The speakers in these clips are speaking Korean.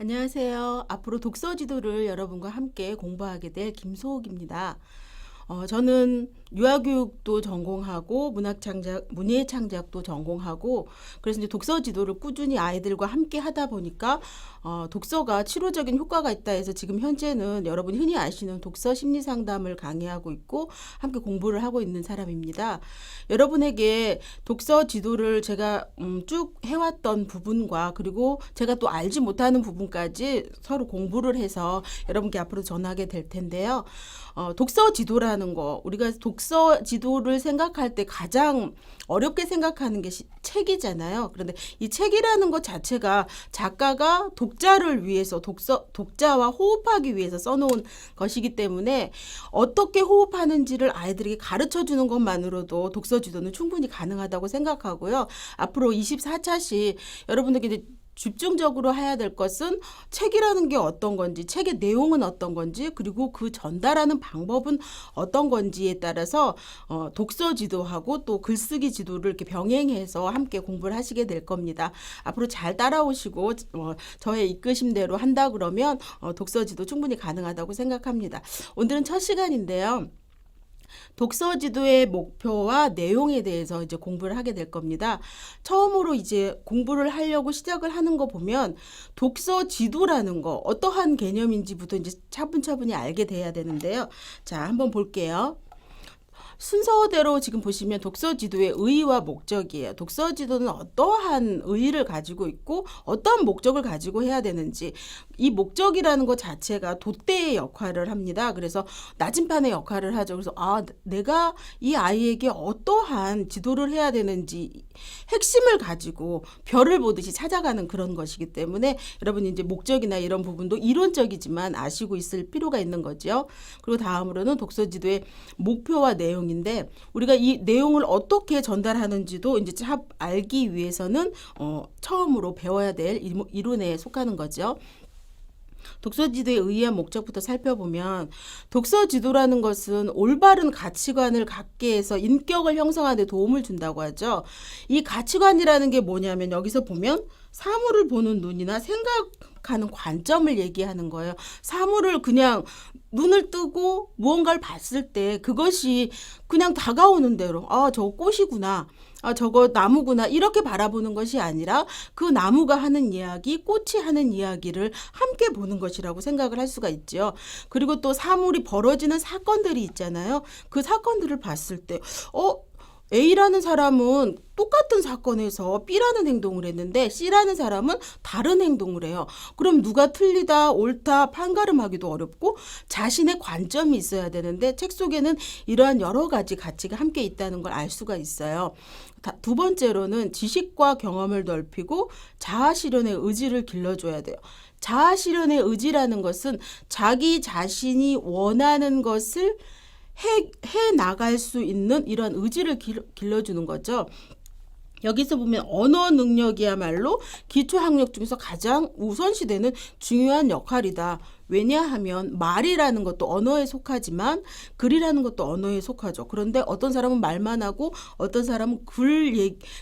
안녕하세요. 앞으로 독서 지도를 여러분과 함께 공부하게 될 김소옥입니다. 저는 유아교육도 전공하고 문예창작도 전공하고 그래서 이제 독서 지도를 꾸준히 아이들과 함께 하다 보니까 독서가 치료적인 효과가 있다 해서 지금 현재는 여러분이 흔히 아시는 독서 심리 상담을 강의하고 있고 함께 공부를 하고 있는 사람입니다. 여러분에게 독서 지도를 제가 쭉 해왔던 부분과 그리고 제가 또 알지 못하는 부분까지 서로 공부를 해서 여러분께 앞으로 전하게 될 텐데요. 독서 지도라는 거, 우리가 독서 지도를 생각할 때 가장 어렵게 생각하는 게 책이잖아요. 그런데 이 책이라는 것 자체가 작가가 독자를 위해서 독자와 호흡하기 위해서 써놓은 것이기 때문에 어떻게 호흡하는지를 아이들에게 가르쳐 주는 것만으로도 독서 지도는 충분히 가능하다고 생각하고요. 앞으로 24차시 여러분들께 이제 집중적으로 해야 될 것은 책이라는 게 어떤 건지, 책의 내용은 어떤 건지, 그리고 그 전달하는 방법은 어떤 건지에 따라서 독서 지도하고 또 글쓰기 지도를 이렇게 병행해서 함께 공부를 하시게 될 겁니다. 앞으로 잘 따라오시고 저의 이끄심대로 한다 그러면 독서 지도 충분히 가능하다고 생각합니다. 오늘은 첫 시간인데요. 독서 지도의 목표와 내용에 대해서 이제 공부를 하게 될 겁니다. 처음으로 이제 공부를 하려고 시작을 하는 거 보면 독서 지도라는 거 어떠한 개념인지부터 이제 차분차분히 알게 돼야 되는데요. 자, 한번 볼게요. 순서대로 지금 보시면 독서 지도의 의의와 목적이에요. 독서 지도는 어떠한 의의를 가지고 있고 어떠한 목적을 가지고 해야 되는지, 이 목적이라는 것 자체가 돛대의 역할을 합니다. 그래서 나침판의 역할을 하죠. 그래서 내가 이 아이에게 어떠한 지도를 해야 되는지 핵심을 가지고 별을 보듯이 찾아가는 그런 것이기 때문에 여러분이 이제 목적이나 이런 부분도 이론적이지만 아시고 있을 필요가 있는 거죠. 그리고 다음으로는 독서 지도의 목표와 내용인데, 우리가 이 내용을 어떻게 전달하는지도 이제 알기 위해서는 처음으로 배워야 될 이론에 속하는 거죠. 독서 지도의 의의와 목적부터 살펴보면, 독서 지도라는 것은 올바른 가치관을 갖게 해서 인격을 형성하는 데 도움을 준다고 하죠. 이 가치관이라는 게 뭐냐면, 여기서 보면 사물을 보는 눈이나 생각하는 관점을 얘기하는 거예요. 사물을 그냥 눈을 뜨고 무언가를 봤을 때 그것이 그냥 다가오는 대로 저거 꽃이구나, 저거 나무구나, 이렇게 바라보는 것이 아니라 그 나무가 하는 이야기, 꽃이 하는 이야기를 함께 보는 것이라고 생각을 할 수가 있죠. 그리고 또 사물이 벌어지는 사건들이 있잖아요. 그 사건들을 봤을 때 A라는 사람은 똑같은 사건에서 B라는 행동을 했는데 C라는 사람은 다른 행동을 해요. 그럼 누가 틀리다, 옳다, 판가름하기도 어렵고 자신의 관점이 있어야 되는데 책 속에는 이러한 여러 가지 가치가 함께 있다는 걸 알 수가 있어요. 두 번째로는 지식과 경험을 넓히고 자아실현의 의지를 길러줘야 돼요. 자아실현의 의지라는 것은 자기 자신이 원하는 것을 해 나갈 수 있는 이런 의지를 길러주는 거죠. 여기서 보면 언어 능력이야말로 기초학력 중에서 가장 우선시되는 중요한 역할이다. 왜냐하면 말이라는 것도 언어에 속하지만 글이라는 것도 언어에 속하죠. 그런데 어떤 사람은 말만 하고 어떤 사람은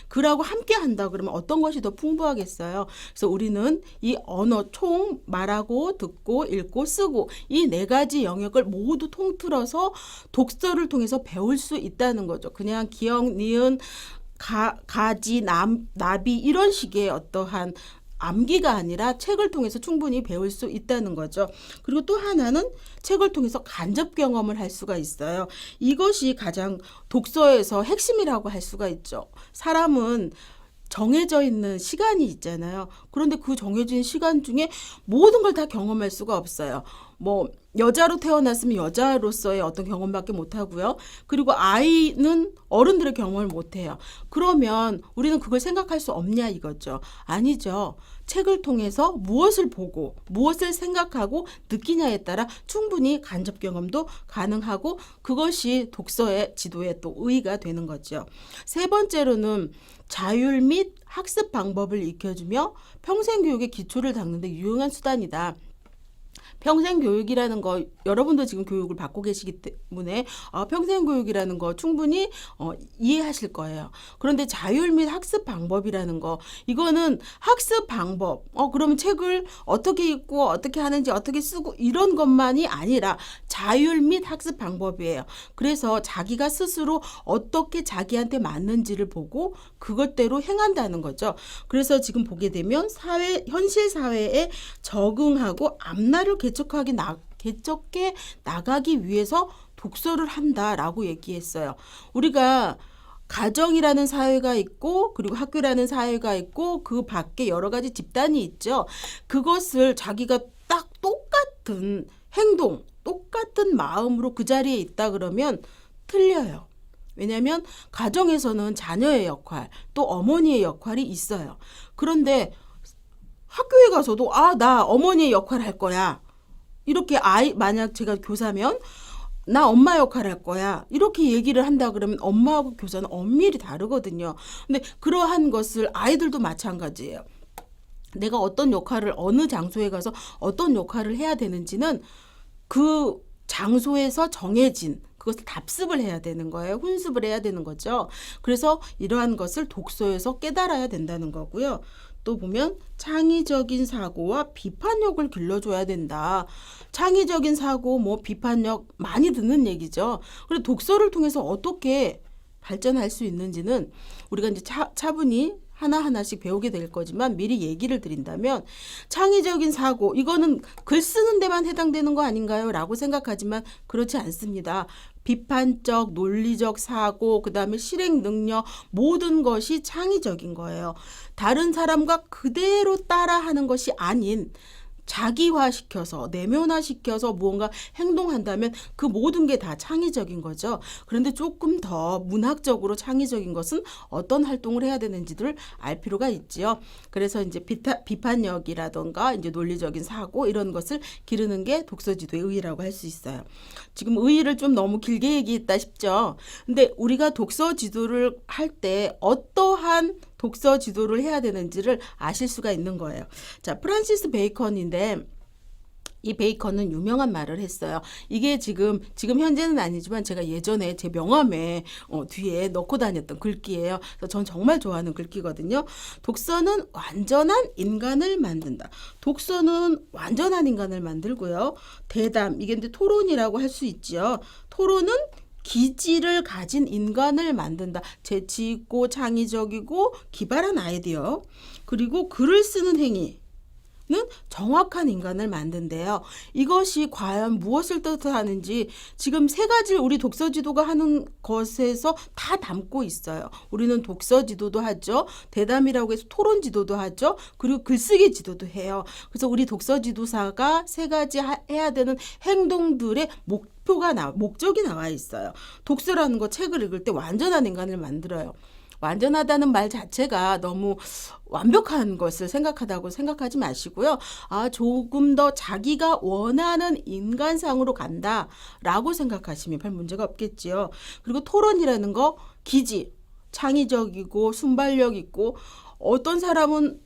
글하고 함께 한다 그러면 어떤 것이 더 풍부하겠어요. 그래서 우리는 이 언어, 총 말하고 듣고 읽고 쓰고 이 네 가지 영역을 모두 통틀어서 독서를 통해서 배울 수 있다는 거죠. 그냥 기역, 니은, 가지, 나비 이런 식의 어떠한 암기가 아니라 책을 통해서 충분히 배울 수 있다는 거죠. 그리고 또 하나는 책을 통해서 간접 경험을 할 수가 있어요. 이것이 가장 독서에서 핵심이라고 할 수가 있죠. 사람은 정해져 있는 시간이 있잖아요. 그런데 그 정해진 시간 중에 모든 걸 다 경험할 수가 없어요. 여자로 태어났으면 여자로서의 어떤 경험밖에 못하고요. 그리고 아이는 어른들의 경험을 못해요. 그러면 우리는 그걸 생각할 수 없냐 이거죠. 아니죠. 책을 통해서 무엇을 보고 무엇을 생각하고 느끼냐에 따라 충분히 간접 경험도 가능하고 그것이 독서의 지도의 또 의의가 되는 거죠. 세 번째로는 자율 및 학습 방법을 익혀주며 평생교육의 기초를 닦는 데 유용한 수단이다. 평생 교육이라는 거 여러분도 지금 교육을 받고 계시기 때문에 평생 교육이라는 거 충분히 이해하실 거예요. 그런데 자율 및 학습 방법이라는 거 이거는 학습 방법 그러면 책을 어떻게 읽고 어떻게 하는지 어떻게 쓰고 이런 것만이 아니라 자율 및 학습 방법이에요. 그래서 자기가 스스로 어떻게 자기한테 맞는지를 보고 그것대로 행한다는 거죠. 그래서 지금 보게 되면 현실 사회에 적응하고 앞날을 개척해 나가기 위해서 독서를 한다라고 얘기했어요. 우리가 가정이라는 사회가 있고 그리고 학교라는 사회가 있고 그 밖에 여러 가지 집단이 있죠. 그것을 자기가 딱 똑같은 행동, 똑같은 마음으로 그 자리에 있다 그러면 틀려요. 왜냐하면 가정에서는 자녀의 역할, 또 어머니의 역할이 있어요. 그런데 학교에 가서도 나 어머니의 역할 할 거야. 이렇게 만약 제가 교사면 나 엄마 역할 할 거야. 이렇게 얘기를 한다 그러면 엄마하고 교사는 엄밀히 다르거든요. 근데 그러한 것을 아이들도 마찬가지예요. 내가 어떤 역할을 어느 장소에 가서 어떤 역할을 해야 되는지는 그 장소에서 정해진 그것을 답습을 해야 되는 거예요. 훈습을 해야 되는 거죠. 그래서 이러한 것을 독서에서 깨달아야 된다는 거고요. 또 보면 창의적인 사고와 비판력을 길러줘야 된다. 창의적인 사고, 비판력 많이 듣는 얘기죠. 그리고 독서를 통해서 어떻게 발전할 수 있는지는 우리가 이제 차분히 하나하나씩 배우게 될 거지만 미리 얘기를 드린다면 창의적인 사고 이거는 글 쓰는 데만 해당되는 거 아닌가요? 라고 생각하지만 그렇지 않습니다. 비판적, 논리적 사고, 그 다음에 실행 능력 모든 것이 창의적인 거예요. 다른 사람과 그대로 따라하는 것이 아닌 자기화시켜서 내면화시켜서 무언가 행동한다면 그 모든 게 다 창의적인 거죠. 그런데 조금 더 문학적으로 창의적인 것은 어떤 활동을 해야 되는지를 알 필요가 있지요. 그래서 이제 비판력이라던가 이제 논리적인 사고 이런 것을 기르는 게 독서지도의 의의라고 할 수 있어요. 지금 의의를 좀 너무 길게 얘기했다 싶죠. 근데 우리가 독서지도를 할 때 어떠한 독서 지도를 해야 되는지를 아실 수가 있는 거예요. 자, 프란시스 베이컨인데 이 베이컨은 유명한 말을 했어요. 이게 지금 현재는 아니지만 제가 예전에 제 명함에 뒤에 넣고 다녔던 글귀예요. 그래서 전 정말 좋아하는 글귀거든요. 독서는 완전한 인간을 만든다. 독서는 완전한 인간을 만들고요. 대담, 이게 이제 토론이라고 할 수 있지요. 토론은 기질을 가진 인간을 만든다. 재치 있고 창의적이고 기발한 아이디어. 그리고 글을 쓰는 행위는 정확한 인간을 만든대요. 이것이 과연 무엇을 뜻하는지 지금 세 가지를 우리 독서지도가 하는 것에서 다 담고 있어요. 우리는 독서지도도 하죠. 대담이라고 해서 토론지도도 하죠. 그리고 글쓰기 지도도 해요. 그래서 우리 독서지도사가 세 가지 해야 되는 행동들의 목적이 나와 있어요. 독서라는 거 책을 읽을 때 완전한 인간을 만들어요. 완전하다는 말 자체가 너무 완벽한 것을 생각하다고 생각하지 마시고요. 조금 더 자기가 원하는 인간상으로 간다라고 생각하시면 별 문제가 없겠지요. 그리고 토론이라는 거 기지, 창의적이고 순발력 있고 어떤 사람은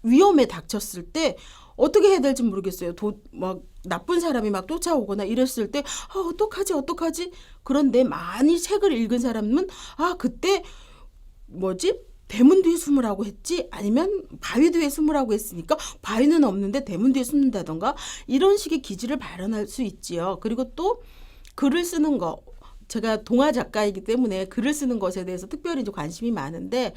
위험에 닥쳤을 때 어떻게 해야 될지 모르겠어요. 막 나쁜 사람이 막 쫓아오거나 이랬을 때 어떡하지? 그런데 많이 책을 읽은 사람은 그때 대문 뒤에 숨으라고 했지? 아니면 바위 뒤에 숨으라고 했으니까 바위는 없는데 대문 뒤에 숨는다던가 이런 식의 기질을 발현할 수 있지요. 그리고 또 글을 쓰는 거. 제가 동화 작가이기 때문에 글을 쓰는 것에 대해서 특별히 이제 관심이 많은데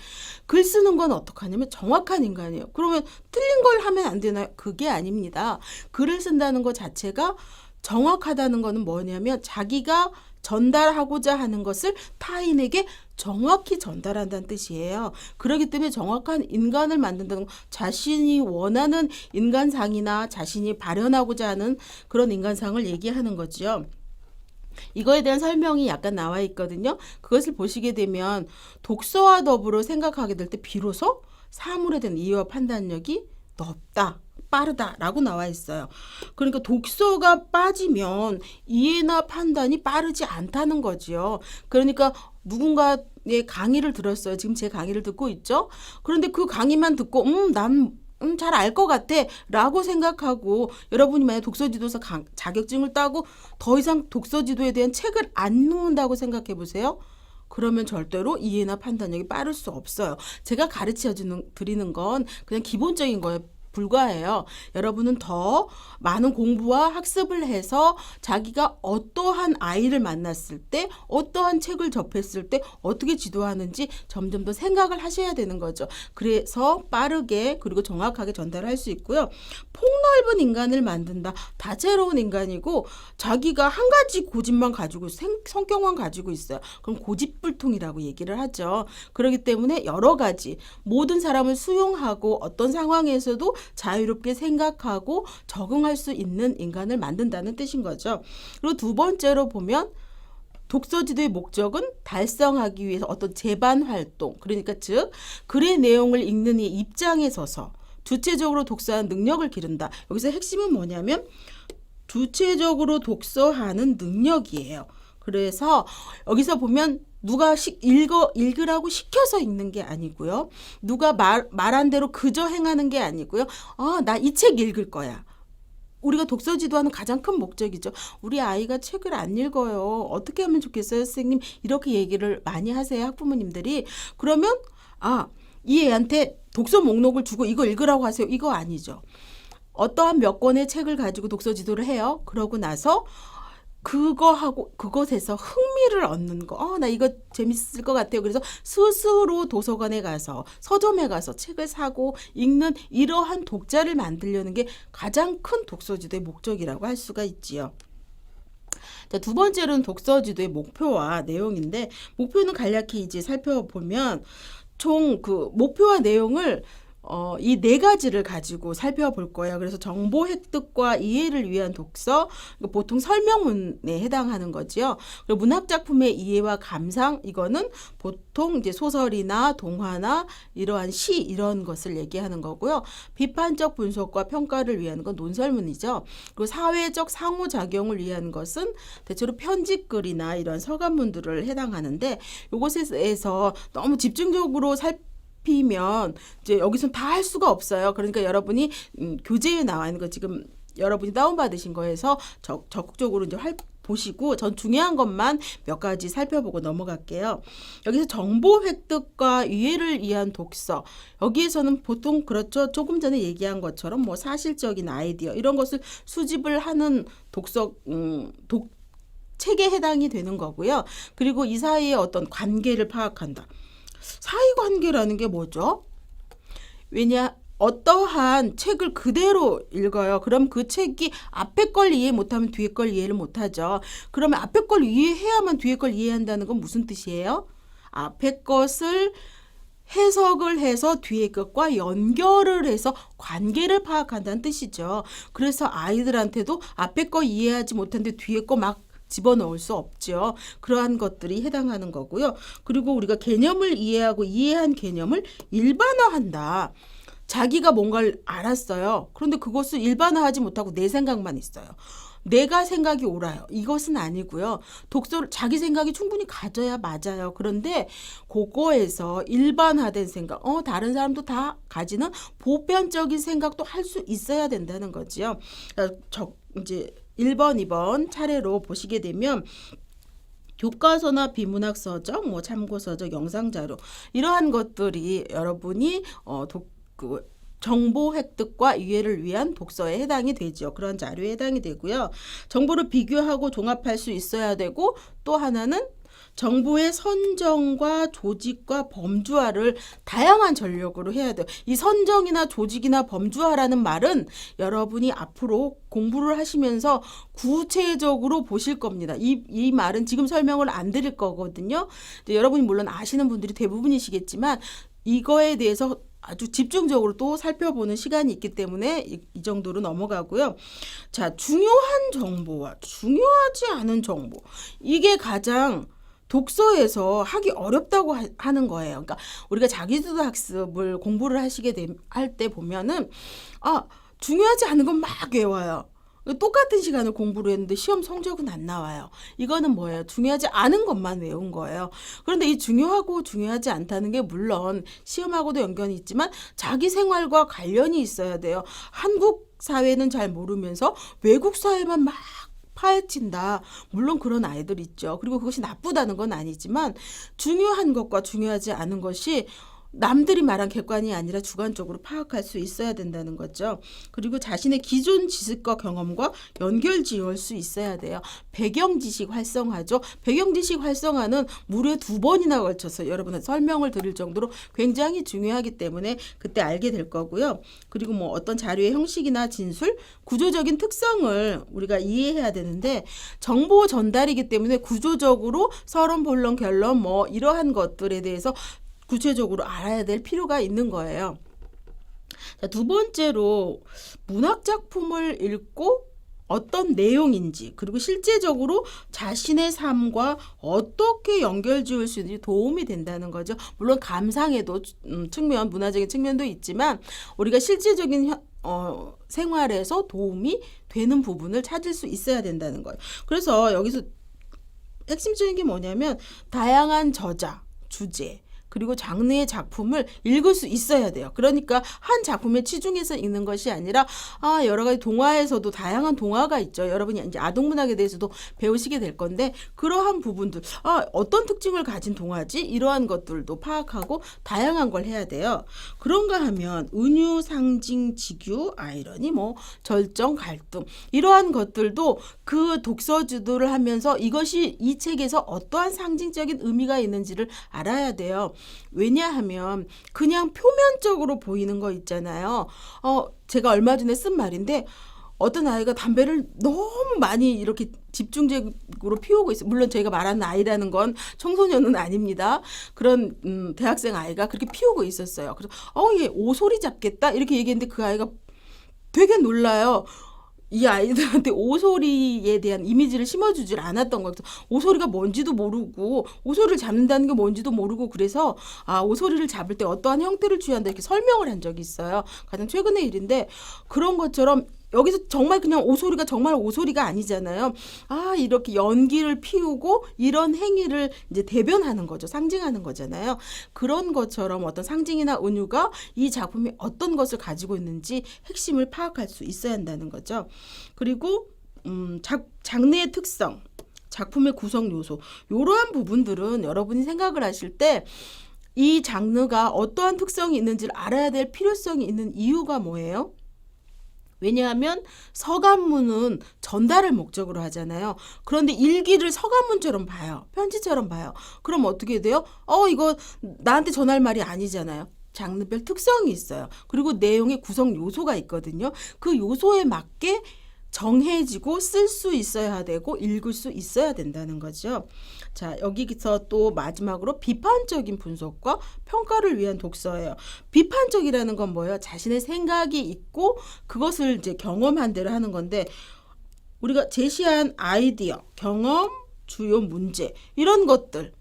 글 쓰는 건 어떻게 하냐면 정확한 인간이에요. 그러면 틀린 걸 하면 안 되나요? 그게 아닙니다. 글을 쓴다는 것 자체가 정확하다는 거는 뭐냐면 자기가 전달하고자 하는 것을 타인에게 정확히 전달한다는 뜻이에요. 그렇기 때문에 정확한 인간을 만든다는 건 자신이 원하는 인간상이나 자신이 발현하고자 하는 그런 인간상을 얘기하는 거죠. 이거에 대한 설명이 약간 나와 있거든요. 그것을 보시게 되면 독서와 더불어 생각하게 될 때 비로소 사물에 대한 이해와 판단력이 넓다, 빠르다라고 나와 있어요. 그러니까 독서가 빠지면 이해나 판단이 빠르지 않다는 거지요. 그러니까 누군가의 강의를 들었어요. 지금 제 강의를 듣고 있죠. 그런데 그 강의만 듣고 난 잘 알 것 같아 라고 생각하고 여러분이 만약 독서지도사 자격증을 따고 더 이상 독서지도에 대한 책을 안 읽는다고 생각해 보세요. 그러면 절대로 이해나 판단력이 빠를 수 없어요. 제가 가르쳐 드리는 건 그냥 기본적인 거에 불과해요. 여러분은 더 많은 공부와 학습을 해서 자기가 어떠한 아이를 만났을 때, 어떠한 책을 접했을 때 어떻게 지도하는지 점점 더 생각을 하셔야 되는 거죠. 그래서 빠르게 그리고 정확하게 전달할 수 있고요. 폭넓은 인간을 만든다. 다채로운 인간이고 자기가 한 가지 고집만 가지고 성격만 가지고 있어요. 그럼 고집불통이라고 얘기를 하죠. 그렇기 때문에 여러 가지 모든 사람을 수용하고 어떤 상황에서도 자유롭게 생각하고 적응할 수 있는 인간을 만든다는 뜻인 거죠. 그리고 두 번째로 보면 독서지도의 목적은 달성하기 위해서 어떤 제반 활동, 그러니까 즉 글의 내용을 읽는 이 입장에 서서 주체적으로 독서하는 능력을 기른다. 여기서 핵심은 뭐냐면 주체적으로 독서하는 능력이에요. 그래서 여기서 보면 누가 읽으라고 시켜서 읽는 게 아니고요. 누가 말한 대로 그저 행하는 게 아니고요. 나 이 책 읽을 거야. 우리가 독서지도하는 가장 큰 목적이죠. 우리 아이가 책을 안 읽어요. 어떻게 하면 좋겠어요, 선생님? 이렇게 얘기를 많이 하세요, 학부모님들이. 그러면 이 애한테 독서 목록을 주고 이거 읽으라고 하세요. 이거 아니죠. 어떠한 몇 권의 책을 가지고 독서지도를 해요. 그러고 나서 그것에서 흥미를 얻는 거. 나 이거 재밌을 것 같아요. 그래서 스스로 도서관에 가서 서점에 가서 책을 사고 읽는 이러한 독자를 만들려는 게 가장 큰 독서지도의 목적이라고 할 수가 있지요. 자, 두 번째로는 독서지도의 목표와 내용인데 목표는 간략히 이제 살펴보면 총 그 목표와 내용을 이 네 가지를 가지고 살펴볼 거예요. 그래서 정보 획득과 이해를 위한 독서, 보통 설명문에 해당하는 거지요. 그리고 문학작품의 이해와 감상, 이거는 보통 이제 소설이나 동화나 이러한 시 이런 것을 얘기하는 거고요. 비판적 분석과 평가를 위한 건 논설문이죠. 그리고 사회적 상호작용을 위한 것은 대체로 편집글이나 이런 서간문들을 해당하는데 이곳에서 너무 집중적으로 피면 이제 여기서 다 할 수가 없어요. 그러니까 여러분이 교재에 나와 있는 거 지금 여러분이 다운받으신 거에서 적극적으로 이제 보시고 전 중요한 것만 몇 가지 살펴보고 넘어갈게요. 여기서 정보 획득과 이해를 위한 독서. 여기에서는 보통 그렇죠. 조금 전에 얘기한 것처럼 뭐 사실적인 아이디어 이런 것을 수집을 하는 책에 해당이 되는 거고요. 그리고 이 사이에 어떤 관계를 파악한다. 사이관계라는 게 뭐죠? 왜냐 어떠한 책을 그대로 읽어요. 그럼 그 책이 앞에 걸 이해 못하면 뒤에 걸 이해를 못하죠. 그러면 앞에 걸 이해해야만 뒤에 걸 이해한다는 건 무슨 뜻이에요? 앞에 것을 해석을 해서 뒤에 것과 연결을 해서 관계를 파악한다는 뜻이죠. 그래서 아이들한테도 앞에 거 이해하지 못하는데 뒤에 거 막 집어넣을 수 없죠. 그러한 것들이 해당하는 거고요. 그리고 우리가 개념을 이해하고 이해한 개념을 일반화한다. 자기가 뭔가를 알았어요. 그런데 그것을 일반화하지 못하고 내 생각만 있어요. 내가 생각이 옳아요. 이것은 아니고요. 독서를 자기 생각이 충분히 가져야 맞아요. 그런데 그거에서 일반화된 생각, 다른 사람도 다 가지는 보편적인 생각도 할 수 있어야 된다는 거지요. 이제 1번, 2번 차례로 보시게 되면 교과서나 비문학 서적, 뭐 참고 서적, 영상 자료 이러한 것들이 여러분이 정보 획득과 이해를 위한 독서에 해당이 되죠. 그런 자료에 해당이 되고요. 정보를 비교하고 종합할 수 있어야 되고 또 하나는 정보의 선정과 조직과 범주화를 다양한 전력으로 해야 돼요. 이 선정이나 조직이나 범주화라는 말은 여러분이 앞으로 공부를 하시면서 구체적으로 보실 겁니다. 이 말은 지금 설명을 안 드릴 거거든요. 여러분이 물론 아시는 분들이 대부분이시겠지만 이거에 대해서 아주 집중적으로 또 살펴보는 시간이 있기 때문에 이 정도로 넘어가고요. 자, 중요한 정보와 중요하지 않은 정보. 이게 가장 독서에서 하기 어렵다고 하는 거예요. 그러니까 우리가 자기주도 학습을 공부를 할 때 보면은 중요하지 않은 건 막 외워요. 똑같은 시간을 공부를 했는데 시험 성적은 안 나와요. 이거는 뭐예요? 중요하지 않은 것만 외운 거예요. 그런데 이 중요하고 중요하지 않다는 게 물론 시험하고도 연관이 있지만 자기 생활과 관련이 있어야 돼요. 한국 사회는 잘 모르면서 외국 사회만 막 파헤친다. 물론 그런 아이들 있죠. 그리고 그것이 나쁘다는 건 아니지만 중요한 것과 중요하지 않은 것이 남들이 말한 객관이 아니라 주관적으로 파악할 수 있어야 된다는 거죠. 그리고 자신의 기존 지식과 경험과 연결 지을 수 있어야 돼요. 배경지식 활성화죠. 배경지식 활성화는 무려 2번이나 걸쳐서 여러분한테 설명을 드릴 정도로 굉장히 중요하기 때문에 그때 알게 될 거고요. 그리고 뭐 어떤 자료의 형식이나 진술, 구조적인 특성을 우리가 이해해야 되는데 정보 전달이기 때문에 구조적으로 서론, 본론, 결론 뭐 이러한 것들에 대해서 구체적으로 알아야 될 필요가 있는 거예요. 자, 두 번째로 문학 작품을 읽고 어떤 내용인지 그리고 실제적으로 자신의 삶과 어떻게 연결 지을 수 있는지 도움이 된다는 거죠. 물론 감상에도 측면, 문화적인 측면도 있지만 우리가 실제적인 생활에서 도움이 되는 부분을 찾을 수 있어야 된다는 거예요. 그래서 여기서 핵심적인 게 뭐냐면 다양한 저자, 주제 그리고 장르의 작품을 읽을 수 있어야 돼요. 그러니까 한 작품에 치중해서 읽는 것이 아니라 여러 가지 동화에서도 다양한 동화가 있죠. 여러분이 이제 아동문학에 대해서도 배우시게 될 건데 그러한 부분들 어떤 특징을 가진 동화지? 이러한 것들도 파악하고 다양한 걸 해야 돼요. 그런가 하면 은유, 상징, 직유, 아이러니, 뭐 절정, 갈등 이러한 것들도 그 독서지도를 하면서 이것이 이 책에서 어떠한 상징적인 의미가 있는지를 알아야 돼요. 왜냐하면 그냥 표면적으로 보이는 거 있잖아요. 제가 얼마 전에 쓴 말인데 어떤 아이가 담배를 너무 많이 이렇게 집중적으로 피우고 있어요. 물론 제가 말하는 아이라는 건 청소년은 아닙니다. 그런 대학생 아이가 그렇게 피우고 있었어요. 그래서 얘 오소리 잡겠다 이렇게 얘기했는데 그 아이가 되게 놀라요. 이 아이들한테 오소리에 대한 이미지를 심어주질 않았던 것 같아요. 오소리가 뭔지도 모르고 오소리를 잡는다는 게 뭔지도 모르고 그래서 오소리를 잡을 때 어떠한 형태를 취한다 이렇게 설명을 한 적이 있어요. 가장 최근의 일인데 그런 것처럼 여기서 정말 그냥 오소리가 정말 오소리가 아니잖아요. 이렇게 연기를 피우고 이런 행위를 이제 대변하는 거죠. 상징하는 거잖아요. 그런 것처럼 어떤 상징이나 은유가 이 작품이 어떤 것을 가지고 있는지 핵심을 파악할 수 있어야 한다는 거죠. 그리고 장르의 특성, 작품의 구성 요소 이러한 부분들은 여러분이 생각을 하실 때 이 장르가 어떠한 특성이 있는지를 알아야 될 필요성이 있는 이유가 뭐예요? 왜냐하면 서간문은 전달을 목적으로 하잖아요. 그런데 일기를 서간문처럼 봐요. 편지처럼 봐요. 그럼 어떻게 돼요? 이거 나한테 전할 말이 아니잖아요. 장르별 특성이 있어요. 그리고 내용의 구성 요소가 있거든요. 그 요소에 맞게 정해지고 쓸 수 있어야 되고 읽을 수 있어야 된다는 거죠. 자, 여기서 또 마지막으로 비판적인 분석과 평가를 위한 독서예요. 비판적이라는 건 뭐예요? 자신의 생각이 있고 그것을 이제 경험한 대로 하는 건데 우리가 제시한 아이디어, 경험, 주요 문제 이런 것들을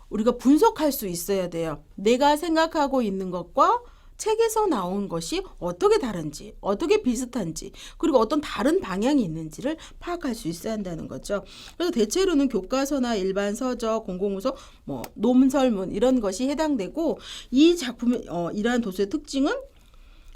우리가 분석할 수 있어야 돼요. 내가 생각하고 있는 것과 책에서 나온 것이 어떻게 다른지, 어떻게 비슷한지, 그리고 어떤 다른 방향이 있는지를 파악할 수 있어야 한다는 거죠. 그래서 대체로는 교과서나 일반 서적, 공공문서, 논설문 이런 것이 해당되고 이 작품의 이러한 도서의 특징은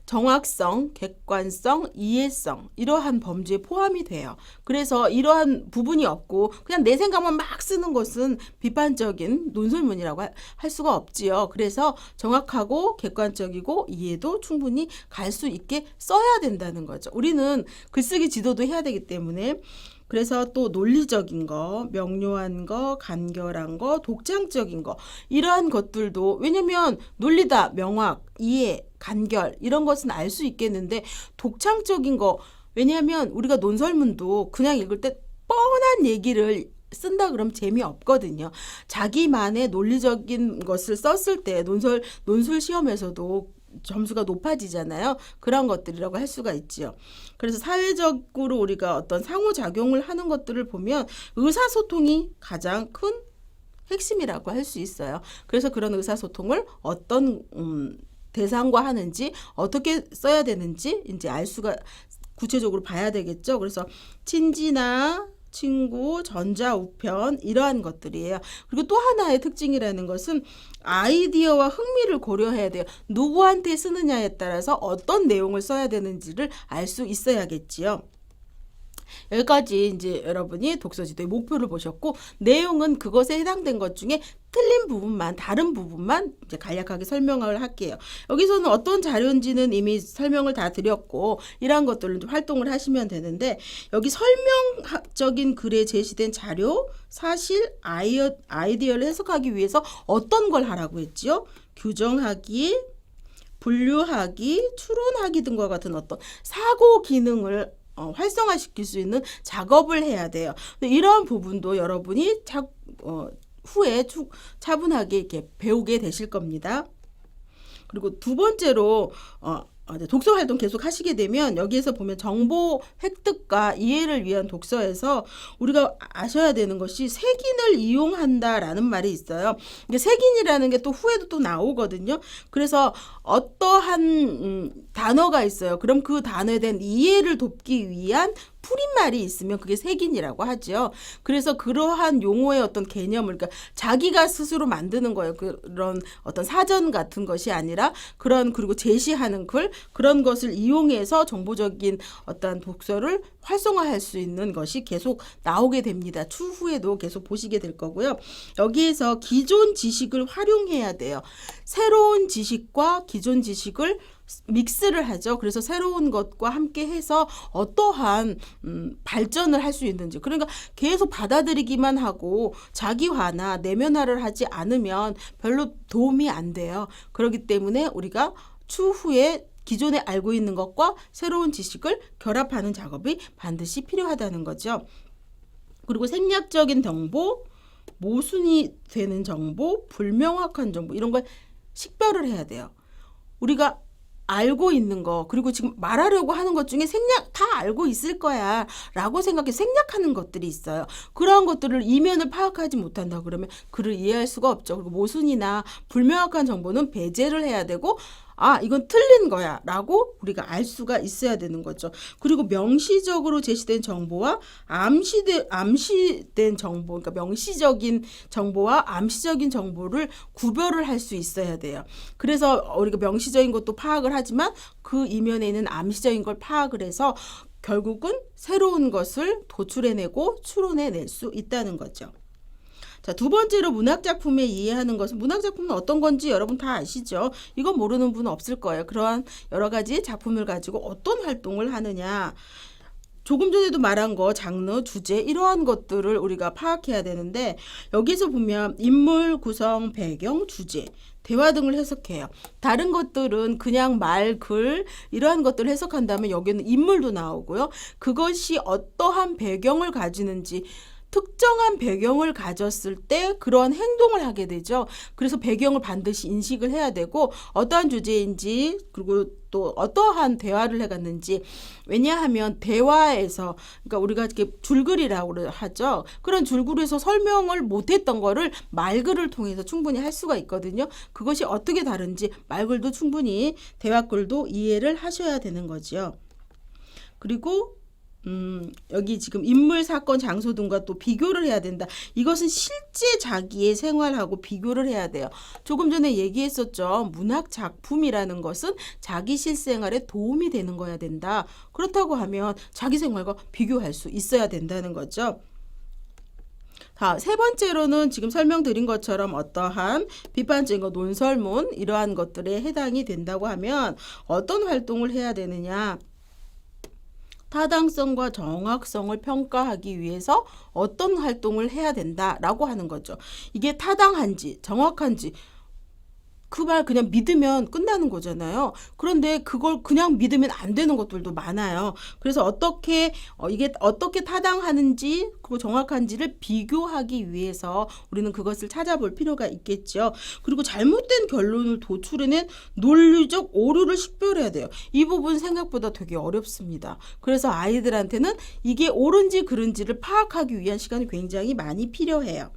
정확성, 객관성, 이해성 이러한 범주에 포함이 돼요. 그래서 이러한 부분이 없고 그냥 내 생각만 막 쓰는 것은 비판적인 논설문이라고 할 수가 없지요. 그래서 정확하고 객관적이고 이해도 충분히 갈 수 있게 써야 된다는 거죠. 우리는 글쓰기 지도도 해야 되기 때문에 그래서 또 논리적인 거, 명료한 거, 간결한 거, 독창적인 거 이러한 것들도 왜냐면 논리다, 명확, 이해, 간결 이런 것은 알 수 있겠는데 독창적인 거 왜냐하면 우리가 논설문도 그냥 읽을 때 뻔한 얘기를 쓴다 그러면 재미없거든요. 자기만의 논리적인 것을 썼을 때 논술 시험에서도 점수가 높아지잖아요. 그런 것들이라고 할 수가 있지요. 그래서 사회적으로 우리가 어떤 상호작용을 하는 것들을 보면 의사소통이 가장 큰 핵심이라고 할 수 있어요. 그래서 그런 의사소통을 어떤 대상과 하는지 어떻게 써야 되는지 이제 알 수가 구체적으로 봐야 되겠죠. 그래서 친지나 친구, 전자, 우편 이러한 것들이에요. 그리고 또 하나의 특징이라는 것은 아이디어와 흥미를 고려해야 돼요. 누구한테 쓰느냐에 따라서 어떤 내용을 써야 되는지를 알 수 있어야겠지요. 여기까지 이제 여러분이 독서지도의 목표를 보셨고, 내용은 그것에 해당된 것 중에 틀린 부분만, 다른 부분만 이제 간략하게 설명을 할게요. 여기서는 어떤 자료인지는 이미 설명을 다 드렸고, 이러한 것들을 좀 활동을 하시면 되는데, 여기 설명적인 글에 제시된 자료, 사실, 아이디어를 해석하기 위해서 어떤 걸 하라고 했지요? 규정하기, 분류하기, 추론하기 등과 같은 어떤 사고 기능을 활성화시킬 수 있는 작업을 해야 돼요. 근데 이러한 부분도 여러분이 후에 차분하게 이렇게 배우게 되실 겁니다. 그리고 두 번째로 독서 활동 계속 하시게 되면 여기에서 보면 정보 획득과 이해를 위한 독서에서 우리가 아셔야 되는 것이 색인을 이용한다라는 말이 있어요. 이게 색인이라는 게 또 후에도 또 나오거든요. 그래서 어떠한 단어가 있어요. 그럼 그 단어에 대한 이해를 돕기 위한 풀인말이 있으면 그게 색인이라고 하죠. 그래서 그러한 용어의 어떤 개념을, 그러니까 자기가 스스로 만드는 거예요. 그런 어떤 사전 같은 것이 아니라 그리고 제시하는 글, 그런 것을 이용해서 정보적인 어떤 독서를 활성화할 수 있는 것이 계속 나오게 됩니다. 추후에도 계속 보시게 될 거고요. 여기에서 기존 지식을 활용해야 돼요. 새로운 지식과 기존 지식을 믹스를 하죠. 그래서 새로운 것과 함께 해서 어떠한 발전을 할 수 있는지, 그러니까 계속 받아들이기만 하고 자기화나 내면화를 하지 않으면 별로 도움이 안 돼요. 그렇기 때문에 우리가 추후에 기존에 알고 있는 것과 새로운 지식을 결합하는 작업이 반드시 필요하다는 거죠. 그리고 생략적인 정보, 모순이 되는 정보, 불명확한 정보, 이런 걸 식별을 해야 돼요. 우리가 알고 있는 거, 그리고 지금 말하려고 하는 것 중에 다 알고 있을 거야 라고 생각해 생략하는 것들이 있어요. 그러한 것들을 이면을 파악하지 못한다 그러면 글을 이해할 수가 없죠. 그리고 모순이나 불명확한 정보는 배제를 해야 되고, 이건 틀린 거야 라고 우리가 알 수가 있어야 되는 거죠. 그리고 명시적으로 제시된 정보와 암시된 정보, 그러니까 명시적인 정보와 암시적인 정보를 구별을 할 수 있어야 돼요. 그래서 우리가 명시적인 것도 파악을 하지만 그 이면에 있는 암시적인 걸 파악을 해서 결국은 새로운 것을 도출해내고 추론해낼 수 있다는 거죠. 자, 두 번째로 문학작품에 이해하는 것은, 문학작품은 어떤 건지 여러분 다 아시죠? 이건 모르는 분은 없을 거예요. 그러한 여러 가지 작품을 가지고 어떤 활동을 하느냐, 조금 전에도 말한 거, 장르, 주제, 이러한 것들을 우리가 파악해야 되는데, 여기서 보면 인물, 구성, 배경, 주제, 대화 등을 해석해요. 다른 것들은 그냥 말, 글 이러한 것들을 해석한다면 여기는 인물도 나오고요. 그것이 어떠한 배경을 가지는지, 특정한 배경을 가졌을 때 그런 행동을 하게 되죠. 그래서 배경을 반드시 인식을 해야 되고, 어떠한 주제인지, 그리고 또 어떠한 대화를 해갔는지. 왜냐하면 대화에서, 그러니까 우리가 이렇게 줄글이라고 하죠. 그런 줄글에서 설명을 못했던 거를 말글을 통해서 충분히 할 수가 있거든요. 그것이 어떻게 다른지 말글도 충분히, 대화글도 이해를 하셔야 되는 거죠. 그리고 여기 지금 인물, 사건, 장소 등과 또 비교를 해야 된다. 이것은 실제 자기의 생활하고 비교를 해야 돼요. 조금 전에 얘기했었죠. 문학 작품이라는 것은 자기 실생활에 도움이 되는 거야 된다. 그렇다고 하면 자기 생활과 비교할 수 있어야 된다는 거죠. 자, 세 번째로는 지금 설명드린 것처럼 어떠한 비판적인 거, 논설문 이러한 것들에 해당이 된다고 하면 어떤 활동을 해야 되느냐. 타당성과 정확성을 평가하기 위해서 어떤 활동을 해야 된다라고 하는 거죠. 이게 타당한지 정확한지 그 말 그냥 믿으면 끝나는 거잖아요. 그런데 그걸 그냥 믿으면 안 되는 것들도 많아요. 그래서 이게 어떻게 타당하는지 그리고 정확한지를 비교하기 위해서 우리는 그것을 찾아볼 필요가 있겠죠. 그리고 잘못된 결론을 도출해낸 논리적 오류를 식별해야 돼요. 이 부분 생각보다 되게 어렵습니다. 그래서 아이들한테는 이게 옳은지 그른지를 파악하기 위한 시간이 굉장히 많이 필요해요.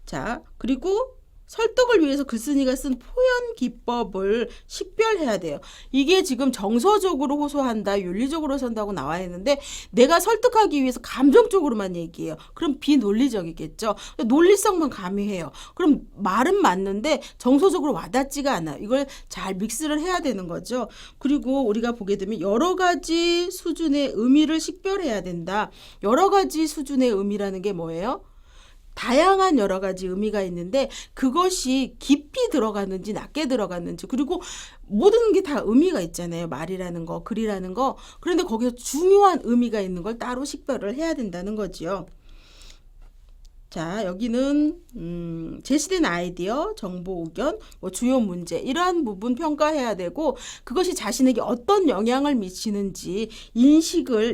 자, 그리고 설득을 위해서 글쓴이가 쓴 표현 기법을 식별해야 돼요. 이게 지금 정서적으로 호소한다, 윤리적으로 선다고 나와 있는데 내가 설득하기 위해서 감정적으로만 얘기해요. 그럼 비논리적이겠죠. 논리성만 가미해요. 그럼 말은 맞는데 정서적으로 와닿지가 않아요. 이걸 잘 믹스를 해야 되는 거죠. 그리고 우리가 보게 되면 여러 가지 수준의 의미를 식별해야 된다. 여러 가지 수준의 의미라는 게 뭐예요? 다양한 여러 가지 의미가 있는데 그것이 깊이 들어갔는지 낮게 들어갔는지, 그리고 모든 게 다 의미가 있잖아요. 말이라는 거, 글이라는 거. 그런데 거기서 중요한 의미가 있는 걸 따로 식별을 해야 된다는 거지요. 자, 여기는 제시된 아이디어, 정보, 의견, 주요 문제 이러한 부분 평가해야 되고 그것이 자신에게 어떤 영향을 미치는지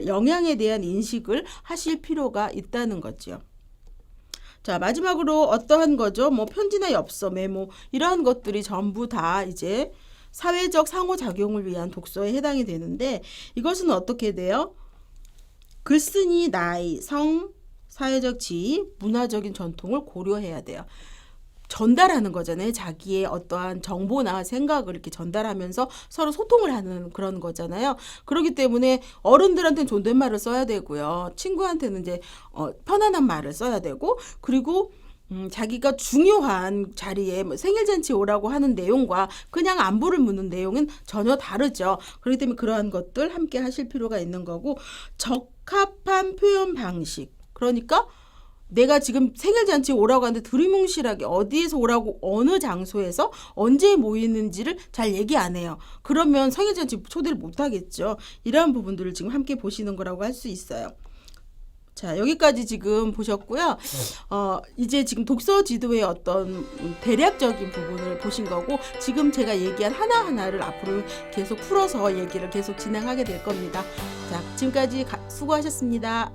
영향에 대한 인식을 하실 필요가 있다는 거죠. 자, 마지막으로 어떠한 거죠? 편지나 엽서, 메모 이러한 것들이 전부 다 이제 사회적 상호작용을 위한 독서에 해당이 되는데 이것은 어떻게 돼요? 글쓴이 나이, 성, 사회적 지위, 문화적인 전통을 고려해야 돼요. 전달하는 거잖아요. 자기의 어떠한 정보나 생각을 이렇게 전달하면서 서로 소통을 하는 그런 거잖아요. 그렇기 때문에 어른들한테는 존댓말을 써야 되고요. 친구한테는 이제 편안한 말을 써야 되고, 그리고 자기가 중요한 자리에 생일 잔치 오라고 하는 내용과 그냥 안부를 묻는 내용은 전혀 다르죠. 그렇기 때문에 그러한 것들 함께 하실 필요가 있는 거고, 적합한 표현 방식. 그러니까 내가 지금 생일잔치 오라고 하는데 두리뭉실하게 어디에서 오라고 어느 장소에서 언제 모이는지를 잘 얘기 안 해요. 그러면 생일잔치 초대를 못 하겠죠. 이러한 부분들을 지금 함께 보시는 거라고 할 수 있어요. 자, 여기까지 지금 보셨고요. 이제 지금 독서 지도의 어떤 대략적인 부분을 보신 거고, 지금 제가 얘기한 하나하나를 앞으로 계속 풀어서 얘기를 계속 진행하게 될 겁니다. 자, 지금까지 수고하셨습니다.